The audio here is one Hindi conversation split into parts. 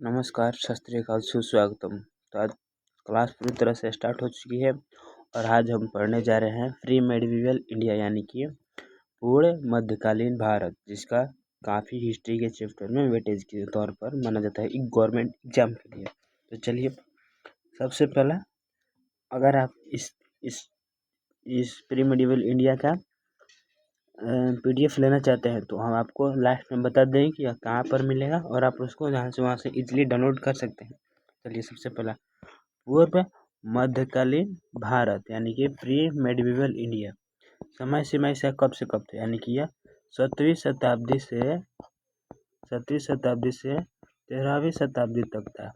नमस्कार, सत श्री अकाल, सुस्वागतम। तो आज क्लास पूरी तरह से स्टार्ट हो चुकी है और आज हम पढ़ने जा रहे हैं प्री मेडिवल इंडिया यानी कि पूर्ण मध्यकालीन भारत, जिसका काफ़ी हिस्ट्री के चैप्टर में वेटेज के तौर पर माना जाता है एक गवर्नमेंट एग्जाम के लिए। तो चलिए, सबसे पहला अगर आप इस प्री मेडिवल इंडिया का PDF लेना चाहते हैं तो हम आपको लास्ट में बता दें कि कहाँ पर मिलेगा और आप उसको जहाँ से वहाँ से इजीली डाउनलोड कर सकते हैं। चलिए, सबसे पहला पूर्व मध्यकालीन भारत यानी कि प्री मेडिवल इंडिया। समय सीमा इसका कब से कब था, यानी कि यह 7वीं शताब्दी से 13वीं शताब्दी तक था।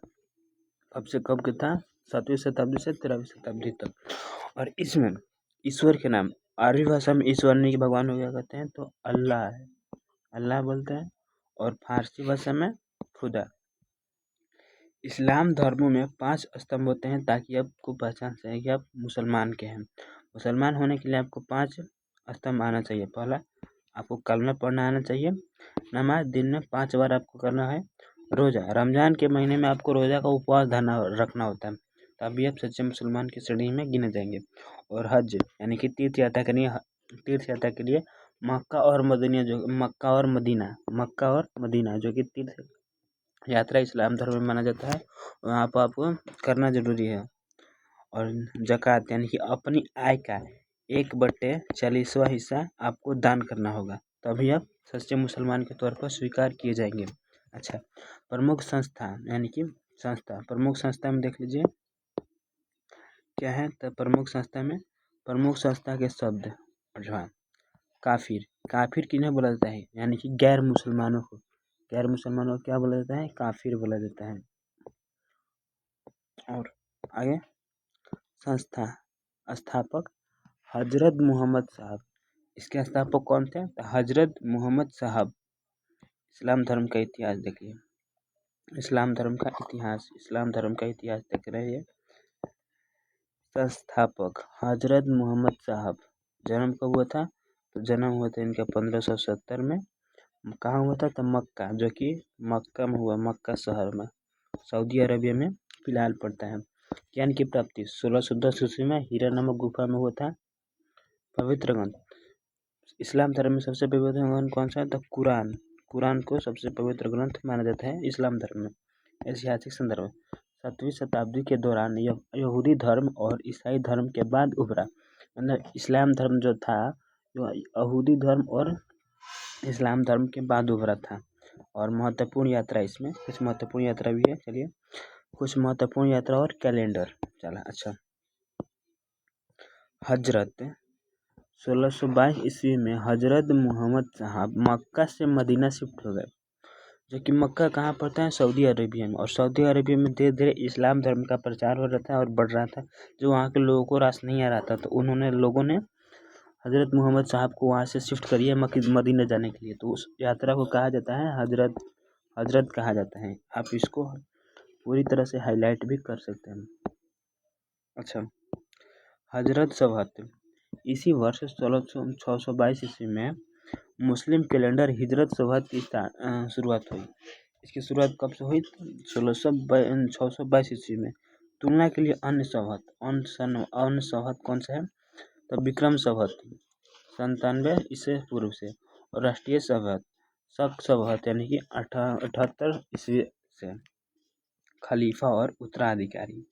कब से कब था? 7वीं शताब्दी से 13वीं शताब्दी तक। और इसमें ईश्वर के नाम, अरबी भाषा में ईश्वर नहीं कि भगवान को क्या कहते हैं, तो अल्लाह है, अल्लाह बोलते हैं। और फारसी भाषा में खुदा। इस्लाम धर्मों में 5 स्तंभ होते हैं ताकि आपको पहचान सके कि आप मुसलमान के हैं। मुसलमान होने के लिए आपको 5 स्तंभ आना चाहिए। पहला, आपको कलमा पढ़ना आना चाहिए। नमाज दिन में 5 बार आपको करना है। रोज़ा, रमज़ान के महीने में आपको रोज़ा का उपवास रखना होता है, तभी आप सच्चे मुसलमान की श्रेणी में गिने जाएंगे। और हज यानी कि तीर्थ यात्रा के लिए मक्का और मदीना जो कि तीर्थ यात्रा इस्लाम धर्म में माना जाता है, वहाँ पर आपको करना जरूरी है। और ज़कात यानी कि अपनी आय का 1/40वां हिस्सा आपको दान करना होगा, तभी आप सच्चे मुसलमान के तौर पर स्वीकार किए जाएंगे। अच्छा, प्रमुख संस्था यानी कि प्रमुख संस्था में देख लीजिए क्या है। तो प्रमुख संस्था के शब्द, काफिर किन्हें बोला जाता है, यानी कि गैर मुसलमानों को क्या बोला जाता है? काफिर बोला जाता है। और आगे, संस्था स्थापक हजरत मोहम्मद साहब। इसके स्थापक कौन थे? तो हजरत मोहम्मद साहब। इस्लाम धर्म का इतिहास देखिए, इस्लाम धर्म का इतिहास देख रहे हैं। संस्थापक हजरत मोहम्मद साहब। जन्म कब हुआ था? तो जन्म हुआ था इनका 1570 में। कहाँ हुआ था? तो मक्का, जो कि मक्का में हुआ, मक्का शहर में, सऊदी अरबिया में फिलहाल पड़ता है। ज्ञान की प्राप्ति 1610 ईस्वी में हीरा नामक गुफा में हुआ था। पवित्र ग्रंथ, इस्लाम धर्म में सबसे पवित्र ग्रंथ कौन सा है? तो कुरान को सबसे पवित्र ग्रंथ माना जाता है इस्लाम धर्म में। ऐतिहासिक संदर्भ, 7वीं शताब्दी के दौरान यहूदी धर्म और ईसाई धर्म के बाद उभरा। मतलब इस्लाम धर्म जो था, जो यहूदी धर्म और इस्लाम धर्म के बाद उभरा था। और महत्वपूर्ण यात्रा, इसमें कुछ महत्वपूर्ण यात्रा भी है। चलिए, कुछ महत्वपूर्ण यात्रा और कैलेंडर चला। अच्छा, हजरत 1622 ईस्वी में हजरत मोहम्मद साहब मक्का से मदीना शिफ्ट हो गए, जो कि मक्का कहाँ पड़ता है? सऊदी अरेबिया में। और सऊदी अरेबिया में धीरे धीरे इस्लाम धर्म का प्रचार हो रहा था और बढ़ रहा था। जो वहाँ के लोगों को रास नहीं आ रहा था, तो लोगों ने हजरत मोहम्मद साहब को वहाँ से शिफ्ट करिए मदीना जाने के लिए। तो उस यात्रा को कहा जाता है हजरत कहा जाता है। आप इसको पूरी तरह से हाईलाइट भी कर सकते हैं। अच्छा, हजरत शबहत, इसी वर्ष 622 ईस्वी में मुस्लिम कैलेंडर हिजरत शबहत की शुरुआत हुई। इसकी शुरुआत कब से हुई? 622 ईस्वी में। तुलना के लिए अन्य शबहत कौन सा है? तो विक्रम शबहत 97 ईस्वी पूर्व से। और राष्ट्रीय शबहत यानी कि 78 ईस्वी से। खलीफा और उत्तराधिकारी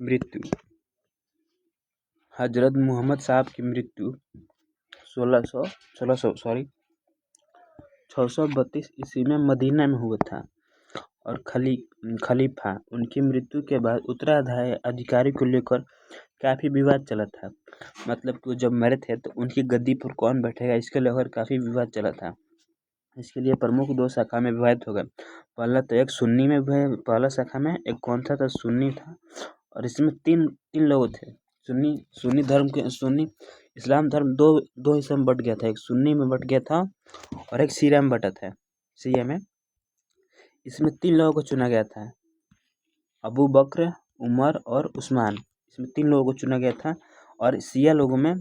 मृत्यु, हजरत मोहम्मद साहब की मृत्यु 632 ईस्वी में मदीना में हुआ था। और खलीफा, उनकी मृत्यु के बाद उत्तराधिकारी को लेकर काफ़ी विवाद चला था। मतलब कि जब मरे थे तो उनकी गद्दी पर कौन बैठेगा, इसके लेकर काफ़ी विवाद चला था। इसके लिए प्रमुख 2 शाखा में विभाजित हो गए। पहला तो एक सुन्नी में, पहला शाखा में एक कौन था? तो सुन्नी था। और इसमें तीन लोग थे। सुन्नी इस्लाम धर्म दो हिस्से में बट गया था। एक सुन्नी में बट गया था और एक शिया में बटा था। शिया में इसमें 3 लोगों को चुना गया था, अबू बकर, उमर और उस्मान। इसमें 3 लोगों को चुना गया था। और शिया लोगों में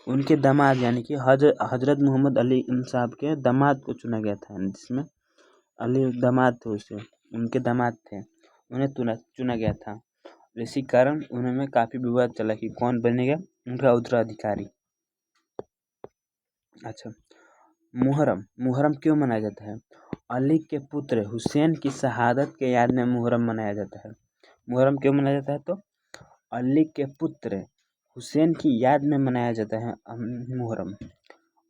उनके दामाद यानी कि हजरत मोहम्मद अली साहब के दामाद को चुना गया था, जिसमें अली दामाद थे उससे, उनके दामाद थे, उन्हें चुना गया था। इसी कारण उनमें काफ़ी विवाद चला कि कौन बनेगा उनका उत्तराधिकारी। अच्छा, मुहर्रम क्यों मनाया जाता है? अली के पुत्र हुसैन की शहादत के याद में मुहर्रम मनाया जाता है। मुहर्रम क्यों मनाया जाता है? तो अली के पुत्र हुसैन की याद में मनाया जाता है मुहर्रम।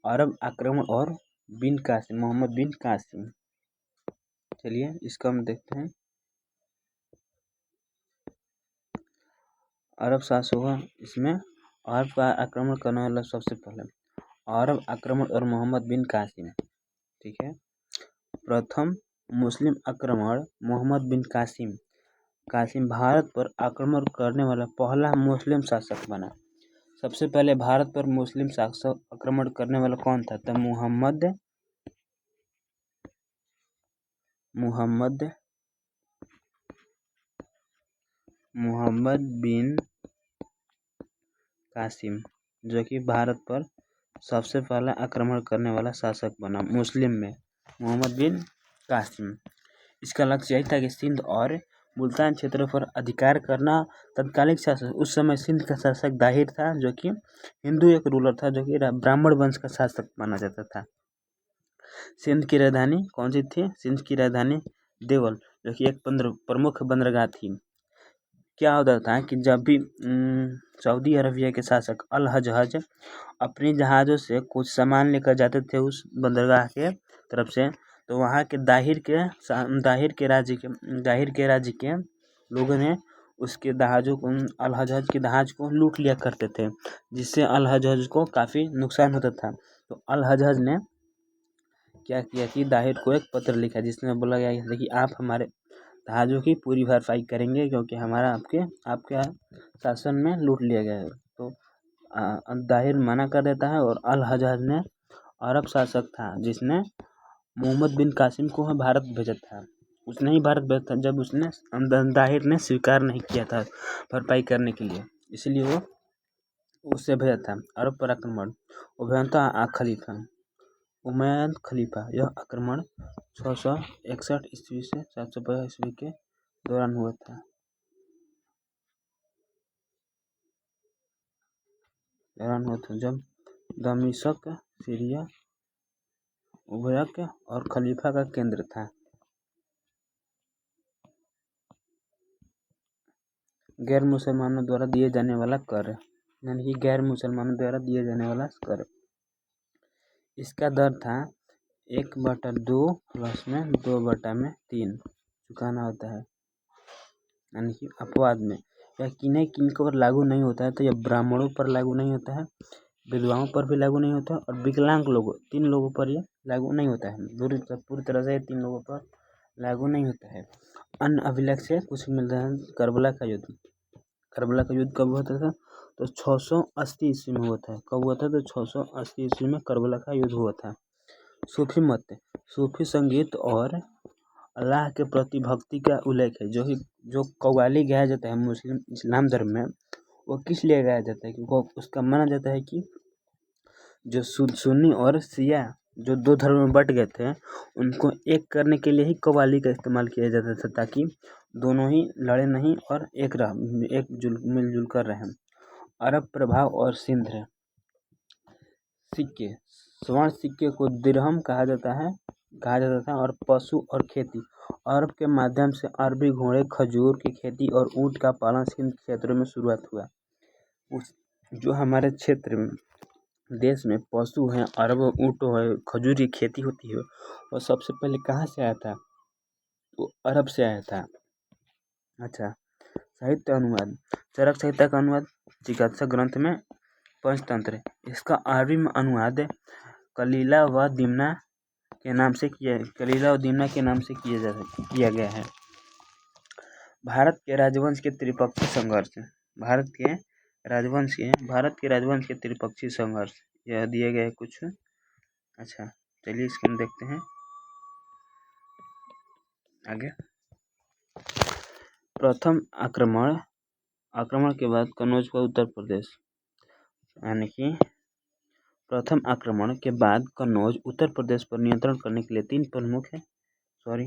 अरब आक्रमण और बिन कासिम, मोहम्मद बिन कासिम। चलिए इसको हम देखते हैं। अरब शासक हुआ, इसमें अरब का आक्रमण करने वाला सबसे पहले अरब आक्रमण और मोहम्मद बिन कासिम। ठीक है, प्रथम मुस्लिम आक्रमण मोहम्मद बिन कासिम भारत पर आक्रमण करने वाला पहला मुस्लिम शासक बना। सबसे पहले भारत पर मुस्लिम शासक आक्रमण करने वाला कौन था? तो मोहम्मद बिन कासिम, जो कि भारत पर सबसे पहला आक्रमण करने वाला शासक बना मुस्लिम में, मोहम्मद बिन कासिम। इसका लक्ष्य यही था कि सिंध और मुल्तान क्षेत्रों पर अधिकार करना। तत्कालिक शासक, उस समय सिंध का शासक दाहिर था, जो कि हिंदू एक रूलर था, जो कि ब्राह्मण वंश का शासक माना जाता था। सिंध की राजधानी कौन सी थी? सिंध की राजधानी देवल, जो कि एक प्रमुख बंदरगाह थी। क्या होता था कि जब भी सऊदी अरबिया के शासक अल हज्जज अपने जहाज़ों से कुछ सामान लेकर जाते थे उस बंदरगाह के तरफ से, तो वहाँ के दाहिर के राज्य के लोगों ने उसके जहाज़ों को, अल हज्जज के जहाज़ को लूट लिया करते थे, जिससे अल हज्जज को काफ़ी नुकसान होता था। तो अल हज्जज ने क्या किया कि दाहिर को एक पत्र लिखा, जिसमें बोला गया था कि आप हमारे जहाज़ों की पूरी भरपाई करेंगे, क्योंकि हमारा आपके शासन में लूट लिया गया है। तो दाहिर मना कर देता है, और अल हज्जज ने अरब शासक था जिसने मोहम्मद बिन कासिम को भारत भेजा था, उसने ही भारत भेजा था, जब उसने दाहिर ने स्वीकार नहीं किया था भरपाई करने के लिए, इसलिए वो उससे भेजा था। अरब पर आक्रमण, उमैयद खलीफा, यह आक्रमण 661 ईस्वी से 750 ईस्वी के दौरान हुआ था। जब दमिश्क, सीरिया, उबरक और खलीफा का केंद्र था। गैर मुसलमानों द्वारा दिए जाने वाला कर, यानी कि गैर मुसलमानों द्वारा दिए जाने वाला कर, इसका दर था 1/2 प्लस में 2/3 चुकाना होता है, यानी कि अपवाद में। यह किन पर लागू नहीं होता है? तो यह ब्राह्मणों पर लागू नहीं होता है, विधवाओं पर भी लागू नहीं होता है, और विकलांग लोगों, 3 लोगों पर यह लागू नहीं होता है। पूरी तरह से 3 लोगों पर लागू नहीं होता है। अन्य अभिलेख से कुछ मिलता है। करबला का युद्ध कब हुआ था? तो 680 ईस्वी में हुआ था। कब हुआ था? तो 680 ईस्वी में करबला का युद्ध हुआ था। सूफी मत, सूफी संगीत और अल्लाह के प्रति भक्ति का उल्लेख है। जो कव्वाली गाया जाता है मुस्लिम इस्लाम धर्म में, वो किस लिए गाया जाता है? क्योंकि उसका माना जाता है कि जो सुन्नी और शिया जो 2 धर्म में बट गए थे, उनको एक करने के लिए ही कव्वाली का इस्तेमाल किया जाता था, ताकि दोनों ही लड़े नहीं और मिलजुल कर रहें। अरब प्रभाव और सिंध सिक्के, स्वर्ण सिक्के को दिरहम कहा जाता था, और पशु और खेती, अरब के माध्यम से अरबी घोड़े, खजूर की खेती और ऊँट का पालन सिंध क्षेत्रों में शुरुआत हुआ। जो हमारे क्षेत्र में देश में पशु हैं, अरब ऊँट है, खजूर की खेती होती है, और सबसे पहले कहाँ से आया था? तो अरब से आया था। अच्छा, साहित्य अनुवाद, चरक संहिता का अनुवाद चिकित्सा ग्रंथ में पंचतंत्र, इसका अरबी में अनुवाद कलीला व दीमना के नाम से किया गया है। भारत के राजवंश के त्रिपक्षीय संघर्ष, यह दिए गए कुछ। अच्छा, चलिए इसको हम देखते हैं आगे। प्रथम आक्रमण के बाद कन्नौज का उत्तर प्रदेश, यानी कि प्रथम आक्रमण के बाद कन्नौज उत्तर प्रदेश पर नियंत्रण करने के लिए 3 प्रमुख सॉरी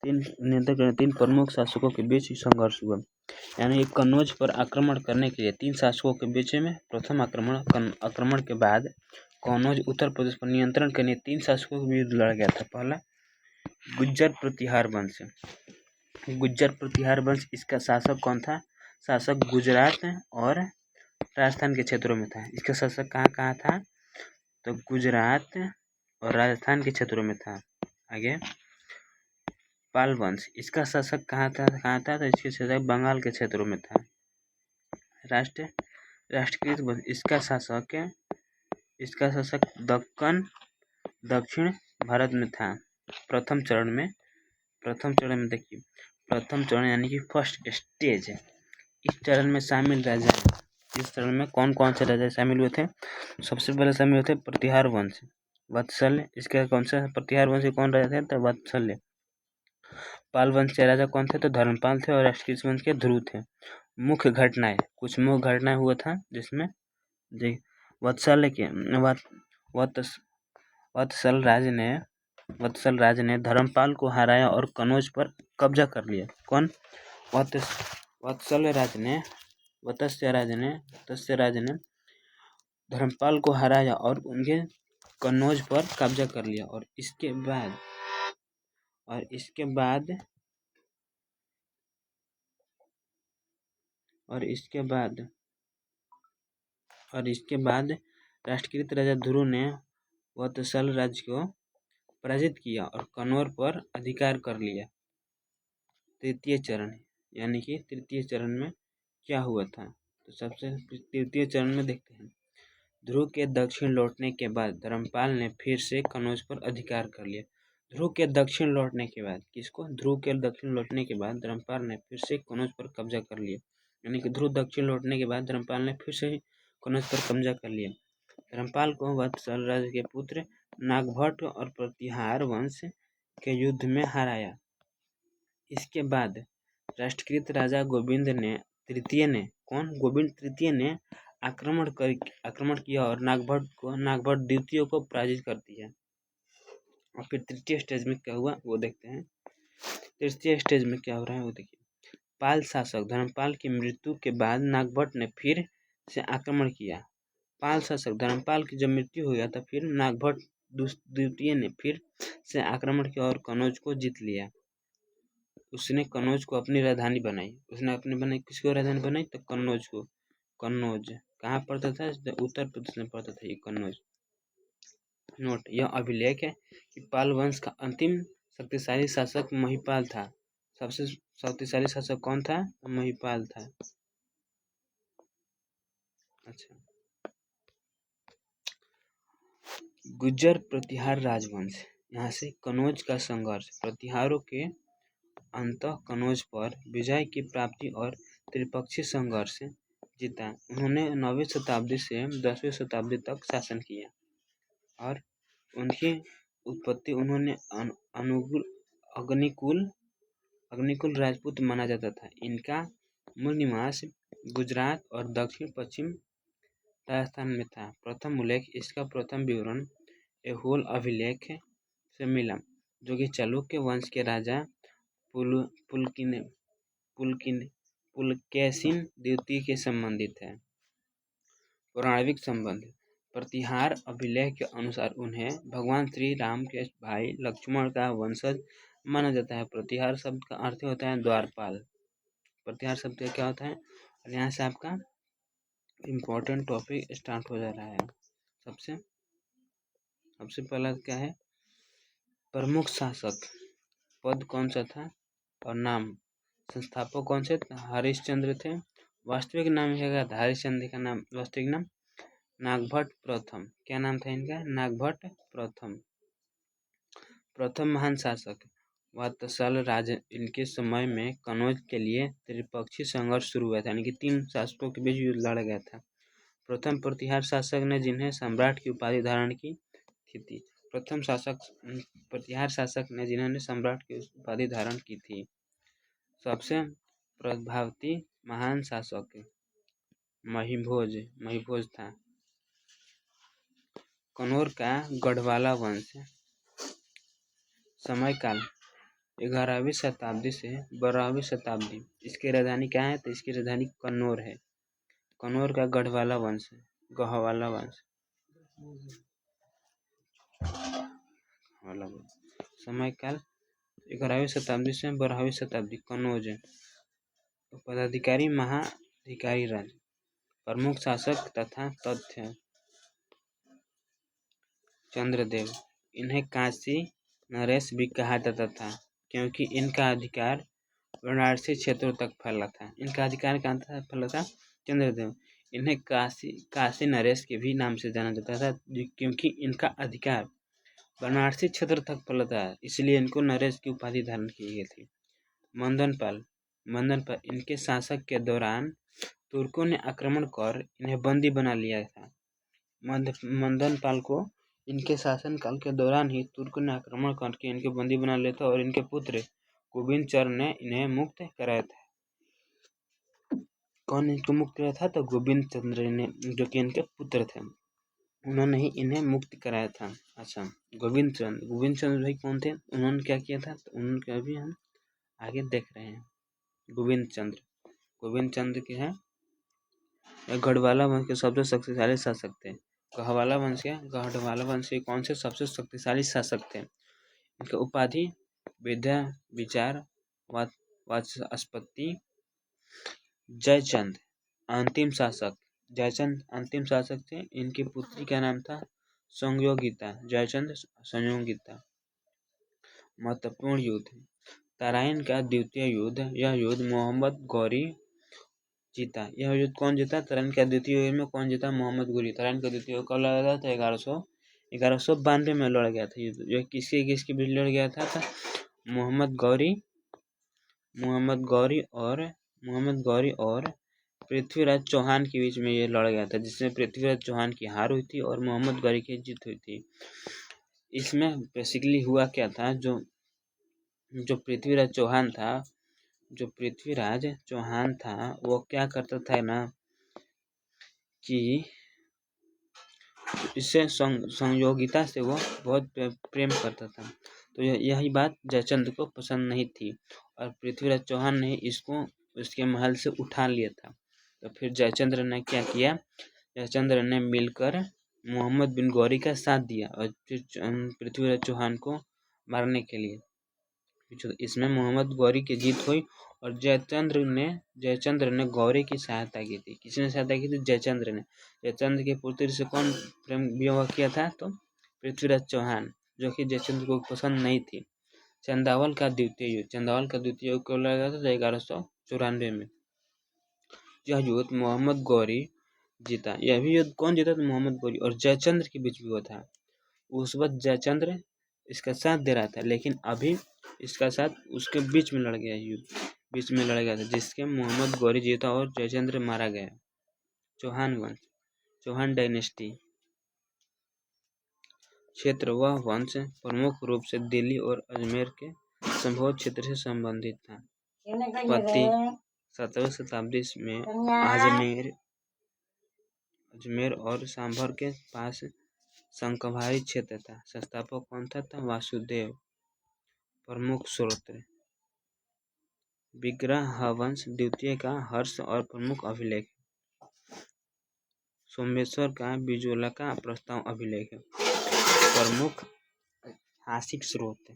तीन प्रमुख शासकों के बीच संघर्ष हुआ। यानी कन्नौज पर आक्रमण करने के लिए तीन शासकों के बीच में प्रथम आक्रमण के बाद कन्नौज उत्तर प्रदेश पर नियंत्रण के लिए तीन शासकों के बीच लड़ा गया था। पहला गुज्जर प्रतिहार वंश। गुज्जर प्रतिहार वंश, इसका शासक कौन था? शासक गुजरात और राजस्थान के क्षेत्रों में था। इसका शासक कहाँ था? तो गुजरात और राजस्थान के क्षेत्रों में था। आगे पाल वंश, इसका शासक कहाँ था? तो इसके शासक बंगाल के क्षेत्रों में था। राष्ट्रकृत वंश, इसका शासक दक्षिण भारत में था। प्रथम चरण में देखिए, प्रथम चरण यानी कि फर्स्ट स्टेज, इस चरण में शामिल राजा, इस चरण में कौन कौन से राजा शामिल हुए थे? सबसे पहले शामिल हुए थे प्रतिहार वंश, वत्सल्य। इसका कौन सा प्रतिहार वंश कौन राजा थे? तो वत्सल्य। पाल वंश के राजा कौन थे? तो धर्मपाल थे। और राष्ट्रकृत वंश के ध्रुव थे। मुख्य घटनाएं, कुछ मुख्य घटनाएं हुआ था जिसमें वत्सल राज ने धर्मपाल को हराया और कन्नौज पर कब्जा कर लिया। कौन? वत्स्य राज ने धर्मपाल को हराया और उनके कन्नौज पर कब्जा कर लिया। और इसके बाद राष्ट्रकृत राजा ध्रुव ने वत्सल राज्य को पराजित किया और कन्नौज पर अधिकार कर लिया। तृतीय चरण, यानी कि तृतीय चरण में क्या हुआ था? तो सबसे तृतीय चरण में देखते हैं। ध्रुव के दक्षिण लौटने के बाद धर्मपाल ने फिर से कन्नौज पर अधिकार कर लिया। ध्रुव के दक्षिण लौटने के बाद किसको? ध्रुव के दक्षिण लौटने के बाद धर्मपाल ने फिर से कन्नौज पर कब्जा कर लिया। यानी कि ध्रुव दक्षिण लौटने के बाद धर्मपाल ने फिर से कन्नौज पर कब्जा कर लिया। धर्मपाल को वत्सल राज के पुत्र नागभट्ट और प्रतिहार वंश के युद्ध में हराया। इसके बाद राष्ट्रकृत राजा गोविंद तृतीय ने आक्रमण किया और नागभट्ट द्वितीय को पराजित कर दिया। और फिर तृतीय स्टेज में क्या हुआ वो देखते हैं। तृतीय स्टेज में क्या हो रहा है वो देखिए। पाल शासक धर्मपाल की मृत्यु के बाद नागभट्ट ने फिर से आक्रमण किया। पाल शासक धर्मपाल की जब मृत्यु हो गया तो फिर नागभट्ट द्वितीय ने फिर से आक्रमण किया और कन्नौज को जीत लिया। उसने कन्नौज को अपनी राजधानी बनाई। किसको राजधानी बनाई? तो कन्नौज को। कन्नौज कहाँ पड़ता था? उत्तर प्रदेश में पड़ता था ये कन्नौज। नोट, यह अभिलेख है कि पाल वंश का अंतिम शक्तिशाली शासक महिपाल था। सबसे शक्तिशाली शासक कौन था? महिपाल था। अच्छा, गुज्जर प्रतिहार राजवंश, यहाँ से कन्नौज का संघर्ष, प्रतिहारों के अंततः कन्नौज पर विजय की प्राप्ति और त्रिपक्षीय संघर्ष जीता। उन्होंने 9वीं शताब्दी से 10वीं शताब्दी तक शासन किया और उनकी उत्पत्ति उन्होंने अग्निकुल राजपूत माना जाता था। इनका मूल निवास गुजरात और दक्षिण पश्चिम राजस्थान में था। प्रथम उल्लेख, इसका प्रथम विवरण ऐहोल अभिलेख से मिला, जो कि चालुक्य वंश के राजा पुलकेशिन द्वितीय के संबंधित है। पौराणिक संबंध, प्रतिहार अभिलेख के अनुसार उन्हें भगवान श्री राम के भाई लक्ष्मण का वंशज माना जाता है। प्रतिहार शब्द का अर्थ होता है द्वारपाल। प्रतिहार शब्द का क्या होता है? और यहाँ से आपका इम्पोर्टेंट टॉपिक स्टार्ट हो जा रहा है। सबसे पहला क्या है? प्रमुख शासक पद कौन सा था और नाम, संस्थापक कौन से? हरिश्चंद्र थे। वास्तविक नाम क्या था? हरिश्चंद्र का नाम वास्तविक नाम नागभट्ट प्रथम। क्या नाम था इनका? नागभट्ट प्रथम। प्रथम महान शासक वत्सल राज, इनके समय में कन्नौज के लिए त्रिपक्षीय संघर्ष शुरू हुआ था। यानी कि तीन शासकों के बीच युद्ध लड़ा गया था। प्रथम प्रतिहार शासक ने जिन्हें सम्राट की उपाधि धारण की थी। प्रथम प्रतिहार शासक ने जिन्होंने सम्राट की उपाधि धारण की थी। सबसे प्रभावती महान शासक महिभोज था। कनौर का गढ़वाला वंश। समयकाल 11वीं शताब्दी से 12वीं शताब्दी। इसकी राजधानी क्या है? तो इसकी राजधानी कन्नौर है। कन्नौर का गढ़वाला वंश है। गढ़वाला वंश। समयकाल 11वीं शताब्दी से 12वीं शताब्दी। कन्नौज। पदाधिकारी महाधिकारी राज। प्रमुख शासक तथा तथ्य चंद्रदेव। इन्हें काशी नरेश भी कहा जाता था क्योंकि इनका अधिकार वाराणसी क्षेत्रों तक फैला था। इनका अधिकार कहाँ था फैला था? चंद्रदेव। इन्हें काशी नरेश के भी नाम से जाना जाता था क्योंकि इनका अधिकार वाराणसी क्षेत्र तक फैला था, इसलिए इनको नरेश की उपाधि धारण की गई थी। मदनपाल। इनके शासक के दौरान तुर्कों ने आक्रमण कर इन्हें बंदी बना लिया था। मदनपाल को इनके शासनकाल के दौरान ही तुर्कों ने आक्रमण करके इनके बंदी बना लिया था और इनके पुत्र गोविंद चंद्र ने इन्हें मुक्त कराया था। कौन इनको मुक्त कराया था? तो गोविंद चंद्र ने, जो कि इनके पुत्र थे, उन्होंने ही इन्हें मुक्त कराया था। अच्छा, गोविंद चंद्र भाई कौन थे? उन्होंने क्या किया था? तो उनका भी हम आगे देख रहे हैं। गोविंद चंद्र के हैं गढ़वाला वंश के सबसे शक्तिशाली शासक थे। गढ़वाला वंश के कौन से सबसे शक्तिशाली शासक थे? इनका उपाधि विद्या विचार वाचस्पति। जयचंद अंतिम शासक थे। इनकी पुत्री का नाम था संयोगिता। जयचंद संयोगिता। महत्वपूर्ण युद्ध। तराइन का द्वितीय युद्ध। यह युद्ध मोहम्मद गौरी जीता। यह युद्ध कौन जीता? तराइन का द्वितीय युद्ध में कौन जीता? मोहम्मद गौरी। तराइन का द्वितीय युद्ध कब लड़ा था? तो 1192 में लड़ा गया था युद्ध। यह किसके बीच लड़ गया था? मोहम्मद गौरी और पृथ्वीराज चौहान के बीच में ये लड़ा गया था, जिसमें पृथ्वीराज चौहान की हार हुई थी और मोहम्मद गौरी की जीत हुई थी। इसमें बेसिकली हुआ क्या था? जो पृथ्वीराज चौहान था वो क्या करता था ना कि इससे संयोगिता से वो बहुत प्रेम करता था। तो यही बात जयचंद्र को पसंद नहीं थी और पृथ्वीराज चौहान ने इसको उसके महल से उठा लिया था। तो फिर जयचंद्र ने क्या किया? जयचंद्र ने मिलकर मोहम्मद बिन गौरी का साथ दिया और फिर पृथ्वीराज चौहान को मारने के लिए। इसमें मोहम्मद गौरी की जीत हुई और जयचंद्र ने गौरी की सहायता की थी। किसने सहायता की थी? जयचंद्र ने। जयचंद्र के पुत्र से कौन प्रेम विवाह किया था? तो पृथ्वीराज चौहान, जो कि जयचंद्र को पसंद नहीं थी। चंदावल का द्वितीय युद्ध कब लड़ा गया था? 1194 में। यह युद्ध मोहम्मद गौरी जीता। यह भी युद्ध कौन जीता? मोहम्मद गौरी और जयचंद्र के बीच हुआ था। उस वक्त जयचंद्र इसका साथ दे रहा था, लेकिन अभी इसका साथ उसके बीच में लड़ गया था, जिसके मोहम्मद गौरी जीता और जयचंद्र मारा गया। चौहान वंश। चौहान डायनेस्टी क्षेत्र। वह वंश प्रमुख रूप से दिल्ली और अजमेर के संभव क्षेत्र से संबंधित था। उत्पत्ति 17वीं शताब्दी में अजमेर और सांभर के पास शंखवारी क्षेत्र था। संस्थापक कौन था? वासुदेव। प्रमुख स्रोत। विग्रहवंश द्वितीय का हर्ष और प्रमुख अभिलेख। सोमेश्वर का बिजोला का प्रस्ताव अभिलेख। प्रमुख ऐतिहासिक स्रोत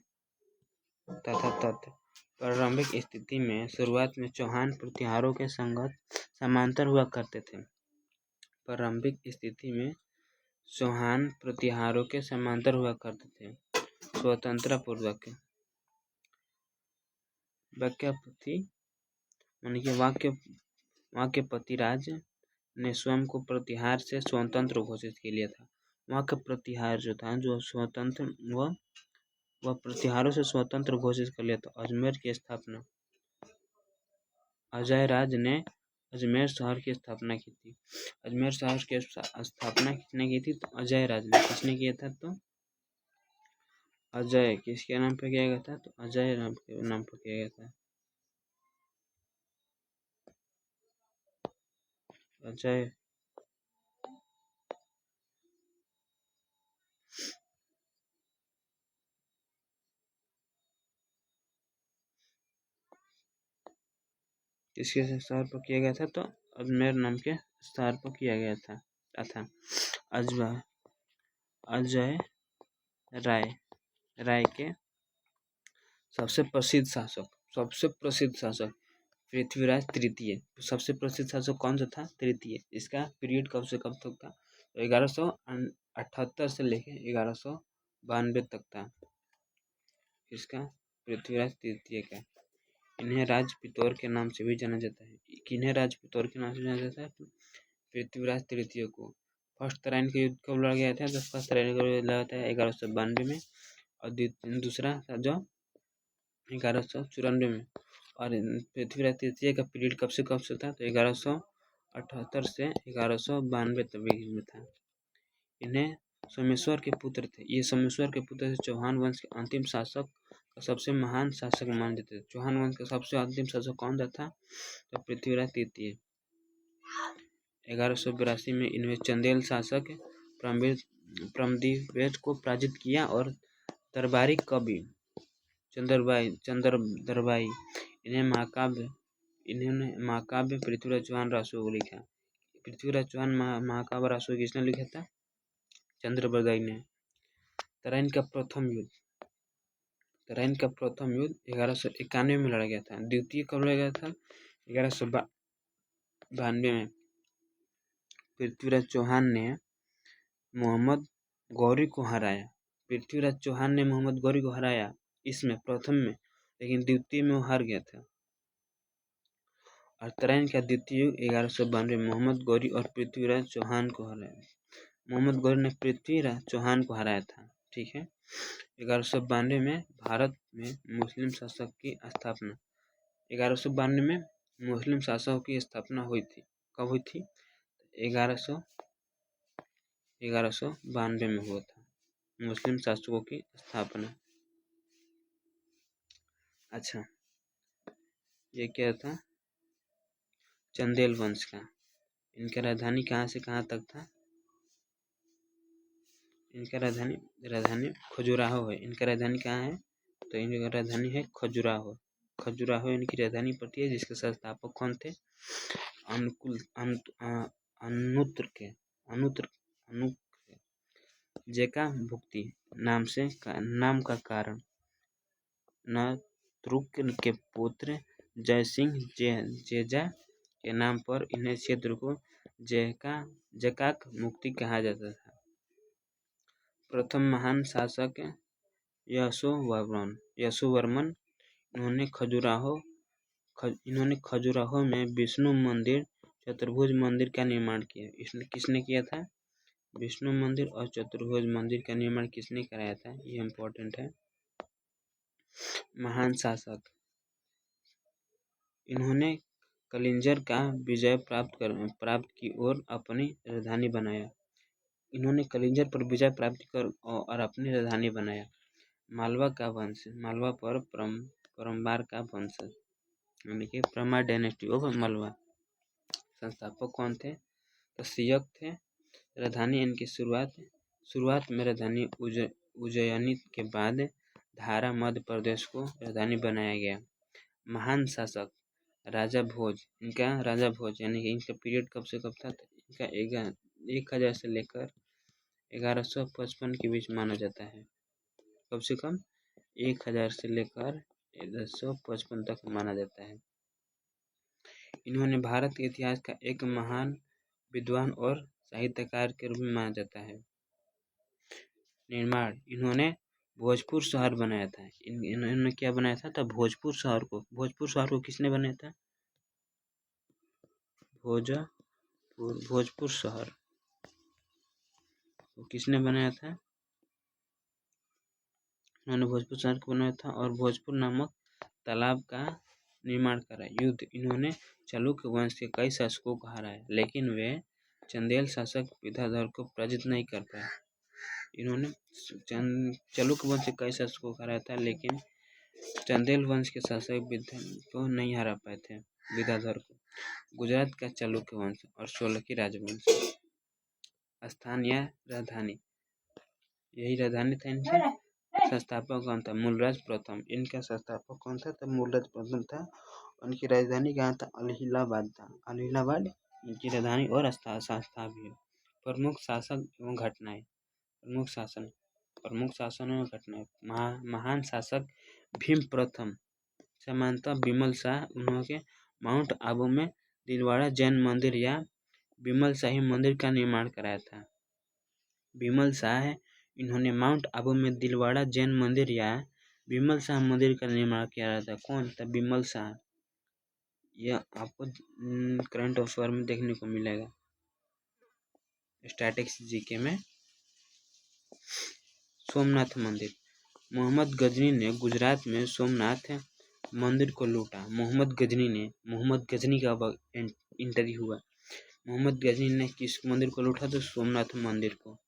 तथा तथ्य। प्रारंभिक स्थिति में शुरुआत में चौहान प्रतिहारों के संगत समांतर हुआ करते थे। स्वतंत्रता पूर्वक। वाक्यपतिराज ने स्वयं को प्रतिहार से स्वतंत्र घोषित कर लिया था। वाक्यपतिहार जो था, जो स्वतंत्र वह प्रतिहारों से स्वतंत्र घोषित कर लिया था। अजमेर की स्थापना। अजयराज ने अजमेर शहर की स्थापना की थी। अजमेर शहर की स्थापना किसने की थी? तो अजयराज ने। किसने किया था? तो अजय। किसके नाम पर किया गया था? तो अजय नाम पर किया गया था। अजय किसके शहर पर किया गया था? तो अजमेर नाम के शहर पर किया गया था। अजय राय के सबसे प्रसिद्ध शासक पृथ्वीराज तृतीय। सबसे प्रसिद्ध शासक कौन सा था? तृतीय। इसका पीरियड कब से कब तक था? तो 1178 से लेकर 1192 तक था। इसका पृथ्वीराज तृतीय का। इन्हें राजपितौर के नाम से भी जाना जाता है। किन्हें राजपितौर के नाम से जाना जाता है? पृथ्वीराज तृतीय को। फर्स्ट तराइन का युद्ध कब लड़ा गया था? तो फर्स्ट तराइन का युद्ध लड़ा था 1192 में, और दूसरा था जो 1194 में। और पृथ्वीराज तृतीय का पीरियड कब से था? तो 1178 से 1192 तक में था। इन्हें सोमेश्वर के पुत्र थे। ये सोमेश्वर के पुत्र थे। चौहान वंश के अंतिम शासक, सबसे महान शासक माने जाते थे। चौहान वंश का सबसे अंतिम शासक कौन सा था? तो पृथ्वीराज तृतीय। 1182 में इन्हें चंदेल शासक प्रमदीवेश को पराजित किया, और दरबारी कवि चंद्रदरबाई इन्होंने महाकाव्य पृथ्वीराज चौहान रासो को लिखा। पृथ्वीराज चौहान महाकाव्य रासो किसने लिखा था? चंद्रबरदाई ने। तराइन का प्रथम युद्ध 1191 में लड़ा गया था। द्वितीय कब लड़ा गया था? 1192 में। पृथ्वीराज चौहान ने मोहम्मद गौरी को हराया। इसमें प्रथम में, लेकिन द्वितीय में वो हार गया था। और तराइन का द्वितीय युद्ध 1192 में मोहम्मद गौरी और पृथ्वीराज चौहान को हराया। मोहम्मद गौरी ने पृथ्वीराज चौहान को हराया था। ठीक है। 1192 में भारत में मुस्लिम शासक की स्थापना। 1192 में मुस्लिम शासकों की स्थापना हुई थी। कब हुई थी? 1192 में हुआ था मुस्लिम शासकों की स्थापना। अच्छा, ये क्या था? चंदेल वंश का। इनका राजधानी कहाँ से कहाँ तक था? इनका राजधानी खजुराहो है। इनका राजधानी कहाँ है? तो इनका राजधानी है खजुराहो इनकी राजधानी पड़ती है, जिसके संस्थापक कौन थे? अनुत्र जेका भुक्ति नाम का कारण नतृक के पुत्र जयसिंह जेजा के नाम पर इन्हें क्षेत्र को जेकाक मुक्ति कहा जाता था। प्रथम महान शासक यशोवर्मन। इन्होंने खजुराहो में विष्णु मंदिर, चतुर्भुज मंदिर का निर्माण किया। किसने किया था? विष्णु मंदिर और चतुर्भुज मंदिर का निर्माण किसने कराया था? ये इम्पोर्टेंट है। महान शासक। इन्होंने कलिंजर का विजय प्राप्त की और अपनी राजधानी बनाया। इन्होंने कलिंजर पर विजय प्राप्त कर और अपनी राजधानी बनाया। मालवा का वंश। मालवा पर परम्बार का वंश, यानी कि परमार डायनेस्टी ऑफ मालवा। संस्थापक कौन थे? तो सियक थे। राजधानी इनकी शुरुआत में राजधानी उज्जैनी के बाद धारा मध्य प्रदेश को राजधानी बनाया गया। महान शासक राजा भोज। इनका राजा भोज, यानी कि इनका पीरियड कब से कब था? इनका 1000 से लेकर 1155 के बीच माना जाता है। कम से कम 1000 से लेकर 1155 तक माना जाता है। इन्होंने भारत के इतिहास का एक महान विद्वान और साहित्यकार के रूप में माना जाता है। निर्माण। इन्होंने भोजपुर शहर बनाया था। इन्होंने क्या बनाया था? तो भोजपुर शहर को किसने बनाया था? भोजपुर शहर को किसने बनाया था? इन्होंने भोजपुर शहर को बनाया था और भोजपुर नामक तालाब का निर्माण करा। युद्ध। इन्होंने चालुक्य वंश के कई शासकों को हराया, लेकिन वे चंदेल शासक विद्याधर को पराजित नहीं कर पाए। इन्होंने चालुक्य वंश के कई शासकों को हराया था, लेकिन चंदेल वंश के शासक विद्याधर को नहीं हरा पाए थे। विद्याधर को। गुजरात का चालुक्य वंश और सोलंकी राजवंश। स्थान या राजधानी। यही राजधानी था इनका। संस्थापक कौन था? मूलराज प्रथम। इनका संस्थापक कौन था? तो मूलराज प्रथम था। उनकी राजधानी कहाँ था? इलाहाबाद था। इलाहाबाद इनकी राजधानी और संस्था भी है। प्रमुख शासक एवं घटनाएं। प्रमुख शासन एवं घटनाएं। महान शासक भीम प्रथम। समानता बिमल शाह, उन्होंने माउंट आबू में दिलवाड़ा जैन मंदिर या बिमल शाही मंदिर का निर्माण कराया था। बिमल शाह है, इन्होंने माउंट आबू में दिलवाड़ा जैन मंदिर या बिमल शाह मंदिर का निर्माण किया था। कौन था? बिमल शाह। यह आपको करंट अफेयर में देखने को मिलेगा, स्टैटिक्स जीके में। सोमनाथ मंदिर। मोहम्मद गजनी ने गुजरात में सोमनाथ मंदिर को लूटा। मोहम्मद गजनी का इंटरव्यू हुआ। मोहम्मद गजनी ने किस मंदिर को लूटा? तो सोमनाथ मंदिर को।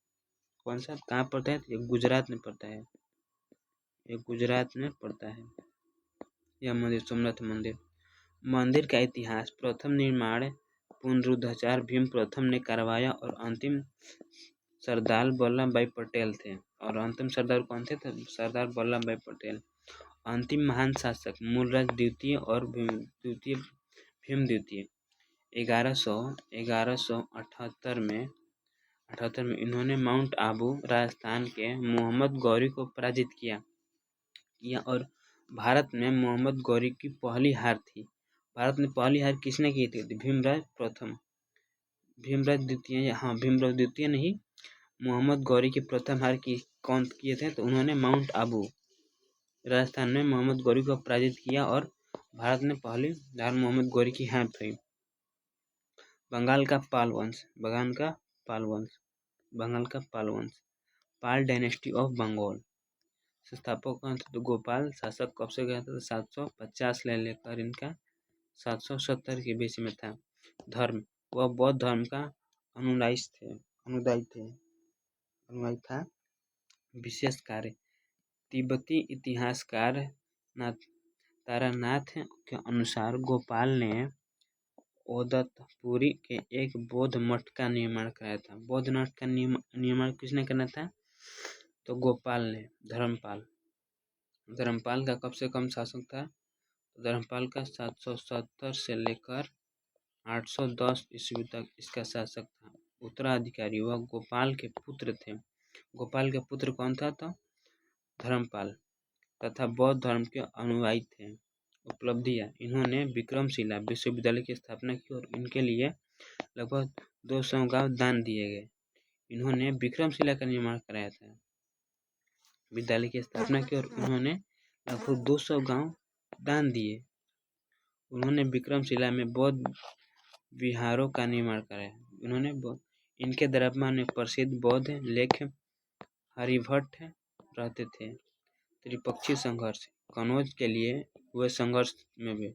कौन सा? कहाँ पड़ता है? ये गुजरात में पड़ता है। यह मंदिर सोमनाथ मंदिर। मंदिर का इतिहास। प्रथम निर्माण पुनरुद्धार भीम प्रथम ने करवाया और अंतिम सरदार वल्लभ भाई पटेल थे। और अंतिम सरदार कौन थे? तो सरदार वल्लभ भाई पटेल। अंतिम महान शासक मूलराज द्वितीय और भीम द्वितीय। 1178 में इन्होंने माउंट आबू राजस्थान के मोहम्मद गौरी को पराजित किया और भारत में मोहम्मद गौरी की पहली हार थी। भारत में पहली हार किसने की थी? भीमराज द्वितीय नहीं, मोहम्मद गौरी की प्रथम हार की कौन किए थे? तो उन्होंने माउंट आबू राजस्थान में मोहम्मद गौरी को पराजित किया और भारत में पहली हार मोहम्मद गौरी की हार थी। बंगाल का पाल वंश। पाल डायनेस्टी ऑफ बंगाल। संस्थापक कौन थे? तो गोपाल। शासक कब से गया था? तो 750 ले लेकर इनका 770 के बीच में था। धर्म, वह बौद्ध धर्म का अनुयायी था। विशेष कार्य। तिब्बती इतिहासकार तारानाथ के अनुसार गोपाल ने ओदतपुरी के एक बौद्ध मठ का निर्माण कराया था। बौद्ध मठ का निर्माण किसने करना था? तो गोपाल ने। धर्मपाल का कब से कम शासक था? धर्मपाल का 770 से लेकर 810 ईस्वी तक इसका शासक था। उत्तराधिकारी, वह गोपाल के पुत्र थे। गोपाल के पुत्र कौन था? तो धर्मपाल तथा बौद्ध धर्म के अनुयायी थे। उपलब्धियां। इन्होंने विक्रमशिला विश्वविद्यालय की स्थापना की और इनके लिए लगभग 200 गांव दान दिए गए। इन्होंने विक्रमशिला का निर्माण कराया था, विद्यालय की स्थापना की और उन्होंने लगभग 200 गांव दान दिए। उन्होंने विक्रमशिला में बौद्ध विहारों का निर्माण कराया। इनके दरबार में प्रसिद्ध बौद्ध लेख हरिभट्ट रहते थे। त्रिपक्षीय संघर्ष। कनौज के लिए हुए संघर्ष में वे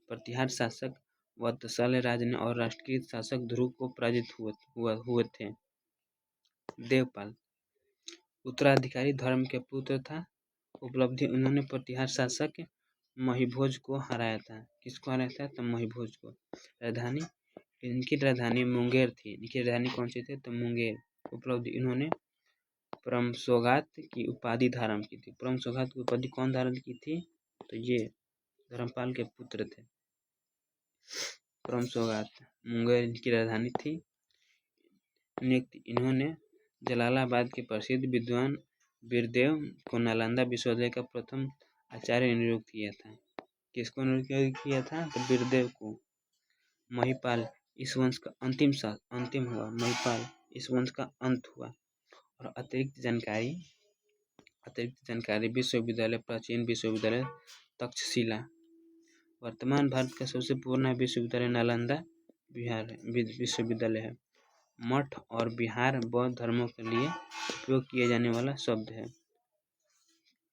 प्रतिहार शासक वत्सल राज ने और राष्ट्रीय शासक ध्रुव को पराजित हुए थे। देवपाल उत्तराधिकारी धर्म के पुत्र था। उपलब्धि, उन्होंने प्रतिहार शासक महिभोज को हराया था। किसको हराया था? तो महिभोज को। राजधानी, इनकी राजधानी मुंगेर थी। इनकी राजधानी कौन सी थी? तो मुंगेर। उपलब्धि, इन्होंने परमसौगात की उपाधि धारण की थी। परमसौगात की उपाधि कौन धारण की थी? तो ये धर्मपाल के पुत्र थे। परमसौगात, मुंगेर इनकी राजधानी थी। इन्होंने जलालाबाद के प्रसिद्ध विद्वान वीरदेव को नालंदा विश्वविद्यालय का प्रथम आचार्य नियुक्त किया था। किसको नियुक्त किया था? तो वीरदेव को। महिपाल इस वंश का अंतिम हुआ। महिपाल इस वंश का अंत हुआ। और अतिरिक्त जानकारी विश्वविद्यालय। प्राचीन विश्वविद्यालय तक्षशिला। वर्तमान भारत का सबसे पुराना विश्वविद्यालय नालंदा विश्वविद्यालय है। मठ और विहार बौद्ध धर्मों के लिए उपयोग किए जाने वाला शब्द है।